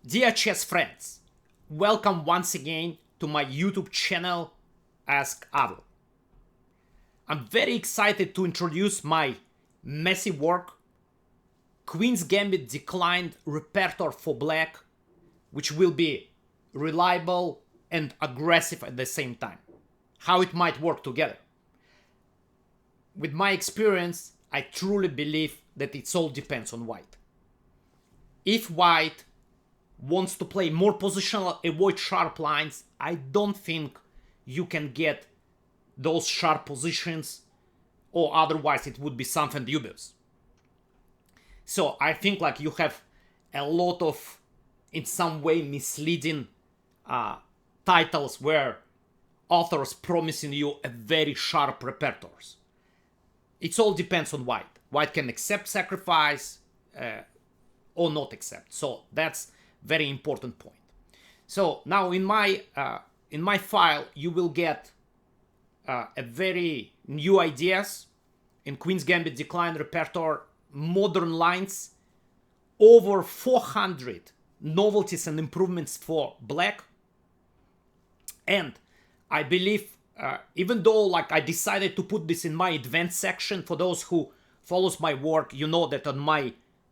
Dear chess friends, welcome once again to my YouTube channel Ask Avrukh. I'm very excited to introduce my massive work, Queen's Gambit Declined Repertoire for Black, which will be reliable and aggressive at the same time. How it might work together. With my experience, I truly believe that it all depends on white. If white wants to play more positional, avoid sharp lines, I don't think you can get those sharp positions, or otherwise it would be something dubious. So I think like you have a lot of, in some way, misleading titles where authors promising you a very sharp repertoires. It all depends on white. White can accept sacrifice or not accept. So that's very important point. So now in my file you will get a very new ideas in Queen's Gambit Declined Repertoire, modern lines, over 400 novelties and improvements for black. And I believe even though like I decided to put this in my advanced section, for those who follows my work, you know that on my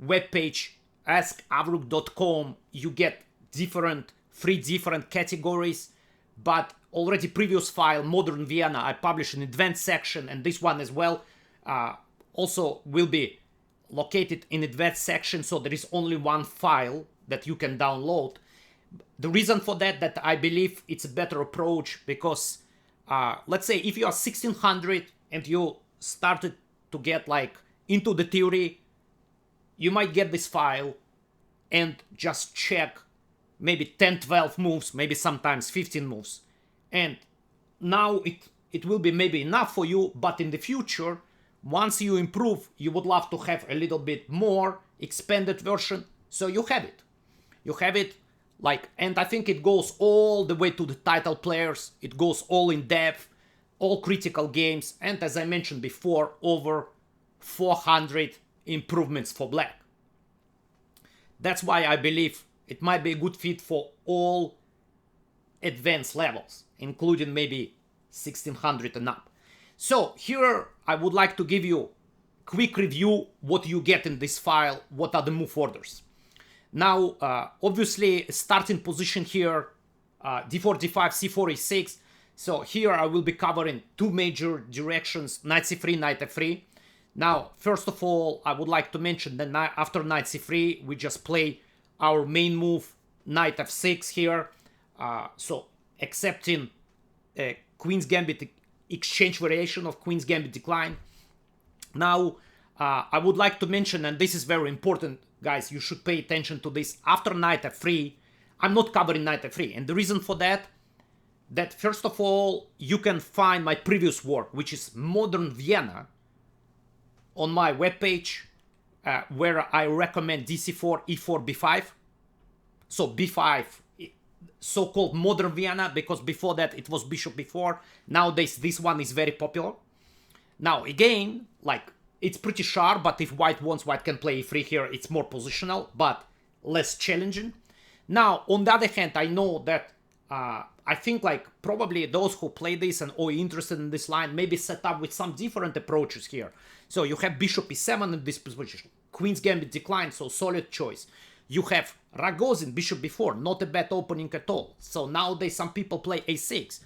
webpage askavrukh.com you get three different categories, but already previous file Modern Vienna I published in advanced section, and this one as well also will be located in advanced section, so there is only one file that you can download. The reason for that I believe it's a better approach, because let's say if you are 1600 and you started to get like into the theory, you might get this file and just check maybe 10-12 moves, maybe sometimes 15 moves, and now it will be maybe enough for you. But in the future, once you improve, you would love to have a little bit more expanded version, so you have it like, and I think it goes all the way to the title players. It goes all in depth, all critical games, and as I mentioned before, over 400 improvements for black. That's why I believe it might be a good fit for all advanced levels, including maybe 1600 and up. So here I would like to give you a quick review what you get in this file, what are the move orders. Now, obviously, starting position here, d4, d5, c4, e6. So here I will be covering two major directions, knight c3, knight f3. Now, first of all, I would like to mention that after knight c3, we just play our main move, knight f6 here. So, accepting Queen's Gambit exchange variation of Queen's Gambit Decline. Now, I would like to mention, and this is very important, guys, you should pay attention to this. After knight f3, I'm not covering knight f3. And the reason for that first of all, you can find my previous work, which is Modern Vienna, on my webpage, where I recommend dc4, e4, b5. So b5, so-called Modern Vienna, because before that it was bishop b4. Nowadays this one is very popular. Now again, like, it's pretty sharp, but if white wants, white can play e3 here. It's more positional, but less challenging. Now, on the other hand, I know that I think like probably those who play this and are interested in this line maybe set up with some different approaches here. So you have bishop e7 in this position, Queen's Gambit Decline, so solid choice. You have Ragozin, bishop b4, not a bad opening at all. So nowadays some people play a6.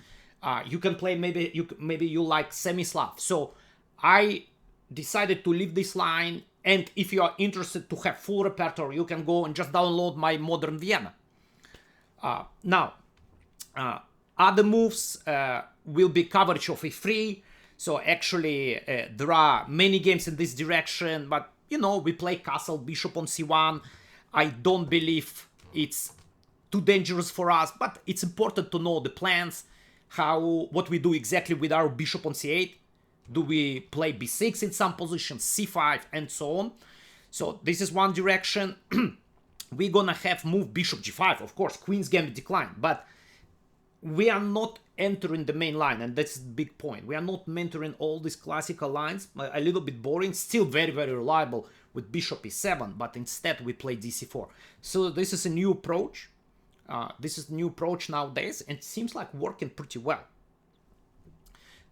You can play maybe you like semi-Slav. So I decided to leave this line, and if you are interested to have full repertoire, you can go and just download my Modern Vienna. Now, other moves will be coverage of e3. So actually there are many games in this direction, but you know, we play castle, bishop on c1. I don't believe it's too dangerous for us, but it's important to know the plans, what we do exactly with our bishop on c8. Do we play b6 in some positions, c5, and so on? So this is one direction. We're gonna have move bishop g5, of course, Queen's Gambit Decline, but we are not entering the main line, and that's the big point. We are not mentoring all these classical lines, a little bit boring, still very, very reliable. with bishop e7, but instead we play dc4. So this is a new approach. This is a new approach nowadays, and it seems like working pretty well.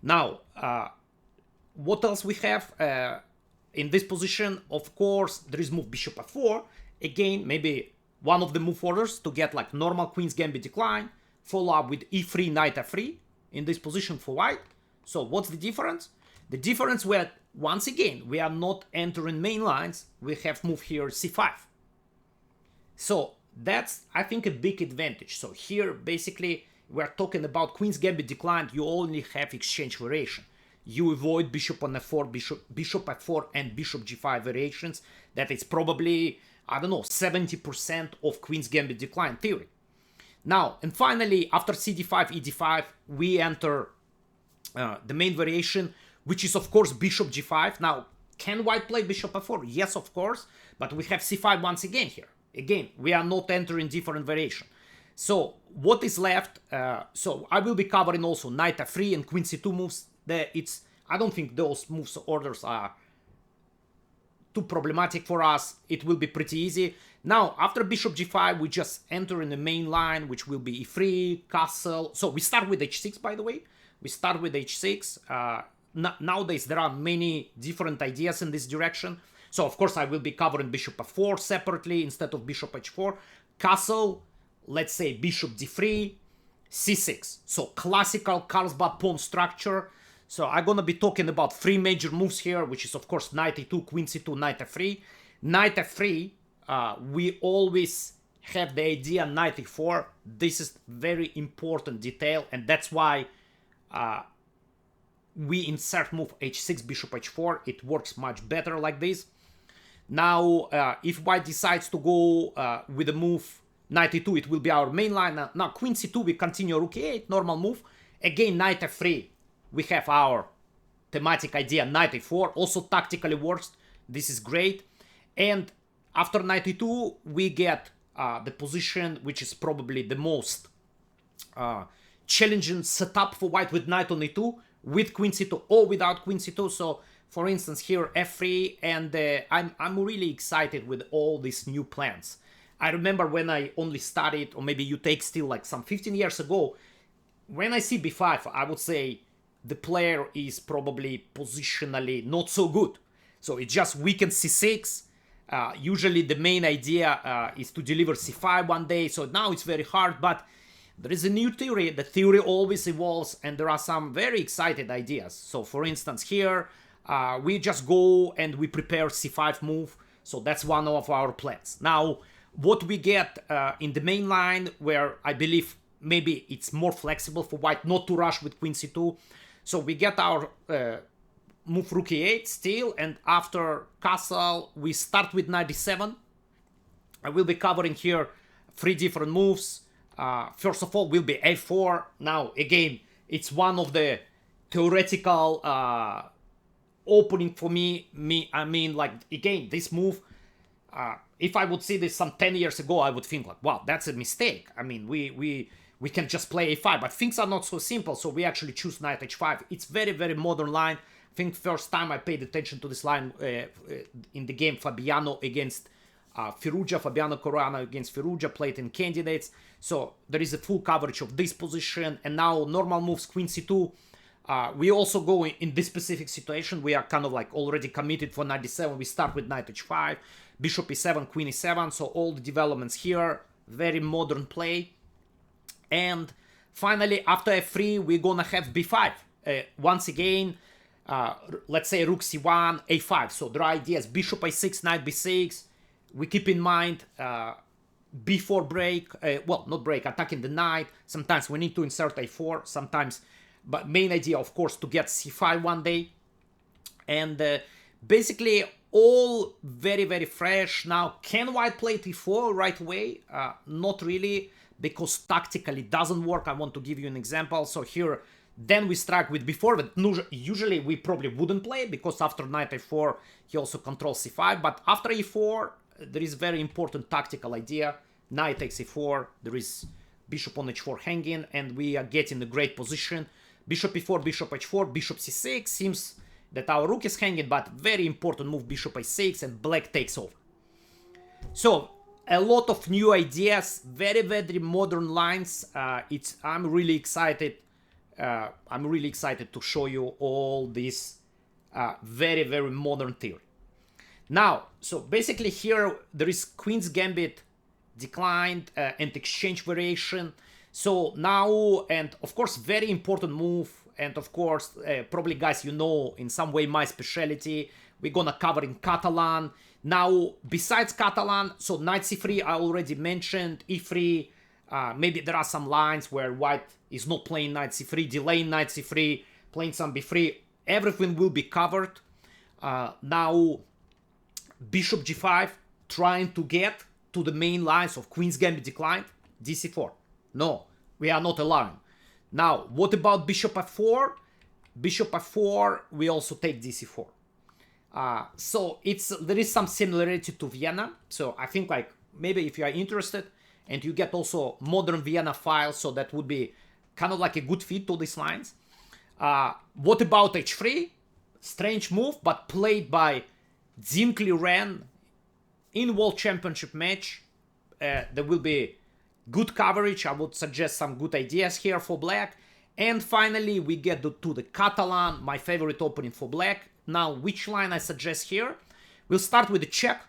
Now, what else we have in this position? Of course, there is move bishop f4. Again, maybe one of the move orders to get like normal queen's gambit decline, follow up with e3, knight f3 in this position for white. So what's the difference? The difference where, once again, we are not entering main lines. We have move here c5. So that's, I think, a big advantage. So here, basically, we're talking about queen's gambit declined. You only have exchange variation. You avoid bishop on f4, bishop f4, and bishop g5 variations. That is probably, I don't know, 70% of queen's gambit decline theory. Now, and finally, after cd5, ed5, we enter the main variation, which is, of course, bishop g5. Now, can white play bishop f4? Yes, of course, but we have c5 once again here. Again, we are not entering different variation. So what is left? So I will be covering also knight f3 and queen c2 moves. I don't think those moves orders are too problematic for us. It will be pretty easy. Now, after bishop g5, we just enter in the main line, which will be e3, castle. So we start with h6, by the way. We start with h6. Nowadays, there are many different ideas in this direction. So, of course, I will be covering bishop f4 separately instead of bishop h4. Castle, let's say bishop d3, c6. So, classical Carlsbad pawn structure. So, I'm going to be talking about three major moves here, which is, of course, knight e2, queen c2, knight f3. Knight f3, we always have the idea knight e4. This is very important detail, and that's why we insert move h6, bishop h4. It works much better like this. Now, if white decides to go with the move knight e2, it will be our main line. Now, queen c2, we continue rook e8, normal move. Again, knight f3, we have our thematic idea, knight e4, also tactically works. This is great. And after knight e2, we get the position which is probably the most challenging setup for white with knight on e2, with queen c2 or without queen c2. So, for instance, here f3, and I'm really excited with all these new plans. I remember when I only studied, or maybe you take still like some 15 years ago, when I see b5, I would say the player is probably positionally not so good. So it just weakens c6. Usually the main idea is to deliver c5 one day. So now it's very hard, but there is a new theory. The theory always evolves, and there are some very excited ideas. So for instance, here we just go and we prepare c5 move. So that's one of our plans. Now, what we get in the main line, where I believe maybe it's more flexible for white not to rush with queen c2. So we get our move rook e8 still, and after castle, we start with knight d7. I will be covering here three different moves. First of all, will be a4. Now, again, it's one of the theoretical opening for me. I mean, like, again, this move, if I would see this some 10 years ago, I would think like, wow, that's a mistake. I mean, we can just play a5, but things are not so simple, so we actually choose knight h5. It's very, very modern line. I think first time I paid attention to this line in the game Fabiano against Firugia, Fabiano Caruana against Firugia, played in candidates. So there is a full coverage of this position, and now normal moves, queen c2. We also go in this specific situation, we are kind of like already committed for knight d7. We start with knight h5, bishop e7, queen e7, so all the developments here, very modern play. And finally, after f3, we're gonna have b5. Once again, let's say rook c1, a5. So there are ideas, bishop a6, knight b6. We keep in mind b4 break, well, not break, attacking the knight. Sometimes we need to insert a4, sometimes, but main idea, of course, to get c5 one day. And basically, all very, very fresh. Now, can white play t4 right away? Not really, because tactically it doesn't work. I want to give you an example. So here, then we strike with b4, but usually we probably wouldn't play, because after knight a4, he also controls c5. But after e4, there is very important tactical idea. Knight takes e4, there is bishop on h4 hanging, and we are getting a great position. Bishop e4, bishop h4, bishop c6 seems that our rook is hanging, but very important move, bishop a6, and black takes over. So a lot of new ideas, very modern lines. I'm really excited. I'm really excited to show you all this very modern theory. Now, so basically here there is Queen's Gambit declined and exchange variation. So now, and of course, very important move. And of course, probably guys, you know, in some way my specialty, we're gonna cover in Catalan. Now, besides Catalan, so knight c3, I already mentioned, e3, maybe there are some lines where white is not playing knight c3, delaying knight c3, playing some b3, everything will be covered. Now, bishop g5, trying to get to the main lines of Queen's Gambit declined, dc4. No, we are not allowing. Now, what about bishop f4? Bishop f4, we also take dc4. So there is some similarity to Vienna. So I think like maybe if you are interested and you get also modern Vienna files, so that would be kind of like a good fit to these lines. What about h3? Strange move, but played by Zinkley Ren in World Championship match. There will be good coverage. I would suggest some good ideas here for black. And finally, we get to the Catalan, my favorite opening for black. Now, which line I suggest here? We'll start with the check.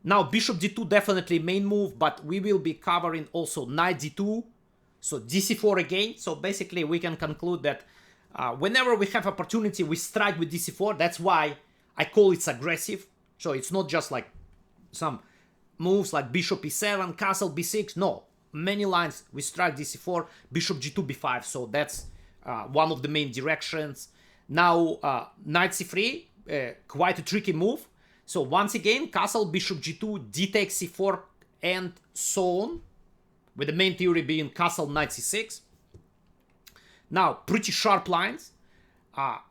Now, bishop d2 definitely main move, but we will be covering also knight d2. So dc4 again. So basically, we can conclude that whenever we have opportunity, we strike with dc4. That's why I call it aggressive. So it's not just like some moves like bishop e7, castle b6. No, many lines we strike dc4, bishop g2, b5. So that's one of the main directions. Now, knight c3, quite a tricky move. So once again, castle, bishop g2, d takes c4, and so on. With the main theory being castle, knight c6. Now, pretty sharp lines.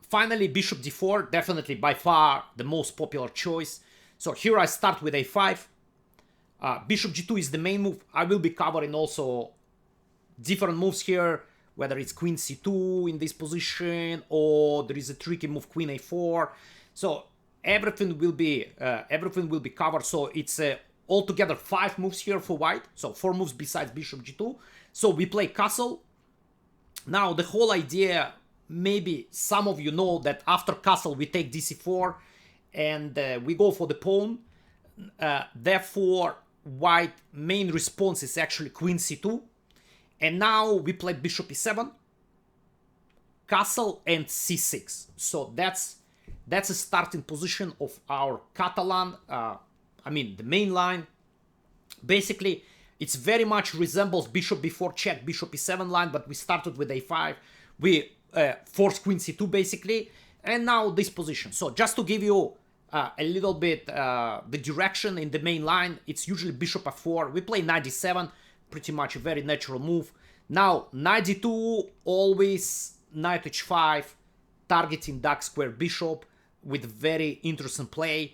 Finally, bishop d4, definitely by far the most popular choice. So here I start with a5. Bishop g2 is the main move. I will be covering also different moves here, whether it's queen c2 in this position, or there is a tricky move, queen a4. So everything will be covered. So it's altogether 5 moves here for white. So 4 moves besides bishop g2. So we play castle. Now the whole idea, maybe some of you know that after castle we take dc4 and we go for the pawn. Therefore, white main response is actually queen c2. And now we play bishop e7, castle, and c6. So that's a starting position of our Catalan, I mean the main line. Basically, it's very much resembles bishop b4 check, bishop e7 line, but we started with a5. We force queen c2 basically, and now this position. So just to give you a little bit the direction in the main line, it's usually bishop f4. We play knight d7, pretty much a very natural move. Now, knight d2, always knight h5, targeting dark square bishop with very interesting play.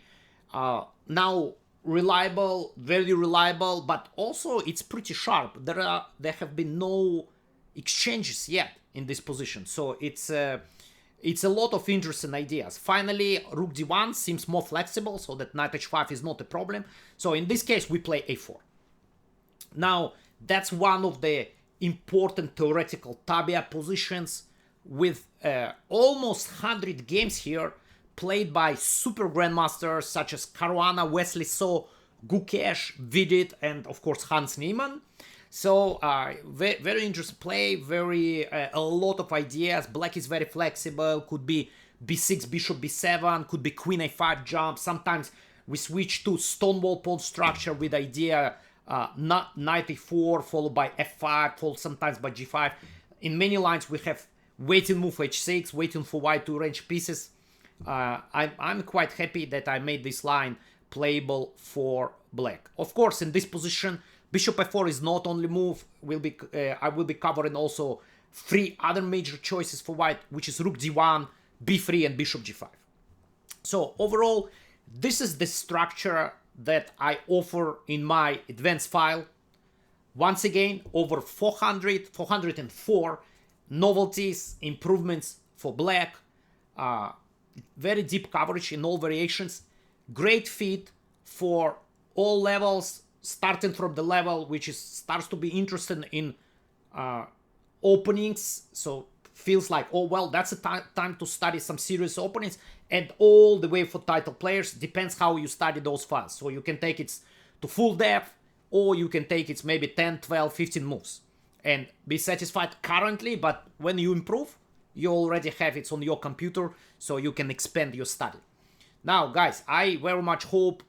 Now, reliable, very reliable, but also it's pretty sharp. There have been no exchanges yet in this position, so it's a lot of interesting ideas. Finally, rook d1 seems more flexible, so that knight h5 is not a problem. So in this case, we play a4. Now, that's one of the important theoretical tabia positions with almost 100 games here played by super grandmasters such as Caruana, Wesley So, Gukesh, Vidit, and of course Hans Niemann. So very interesting play, a lot of ideas. Black is very flexible, could be b6, bishop b7, could be queen a5 jump. Sometimes we switch to stonewall pawn structure with idea knight e4 followed by f5, followed sometimes by g5. In many lines we have waiting move h6, waiting for white to arrange pieces. I'm quite happy that I made this line playable for black. Of course, in this position, bishop f4 is not only move. I will be covering also 3 other major choices for white, which is rook d1, b3, and bishop g5. So overall, this is the structure that I offer in my advanced file. Once again, over 404 novelties, improvements for black. very deep coverage in all variations. Great fit for all levels, starting from the level which is starts to be interested in openings. So feels like, oh well, that's a time to study some serious openings, and all the way for title players. Depends how you study those files. So you can take it to full depth, or you can take it maybe 10, 12, 15 moves and be satisfied currently, but when you improve, you already have it on your computer, so you can expand your study. Now, guys, I very much hope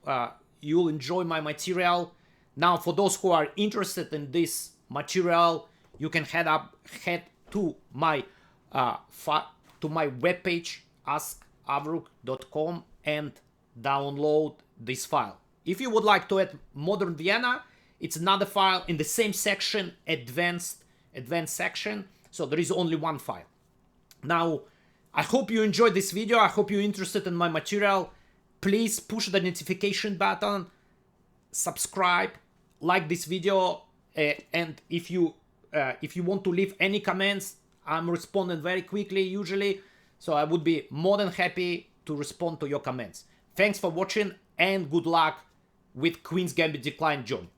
you'll enjoy my material. Now, for those who are interested in this material, you can head to my webpage, askavrukh.com, and download this file. If you would like to add Modern Vienna, it's another file in the same section, advanced section. So there is only one file. Now, I hope you enjoyed this video. I hope you're interested in my material. Please push the notification button, subscribe, like this video, and if you want to leave any comments, I'm responding very quickly usually. So I would be more than happy to respond to your comments. Thanks for watching and good luck with Queen's Gambit Decline Johnny.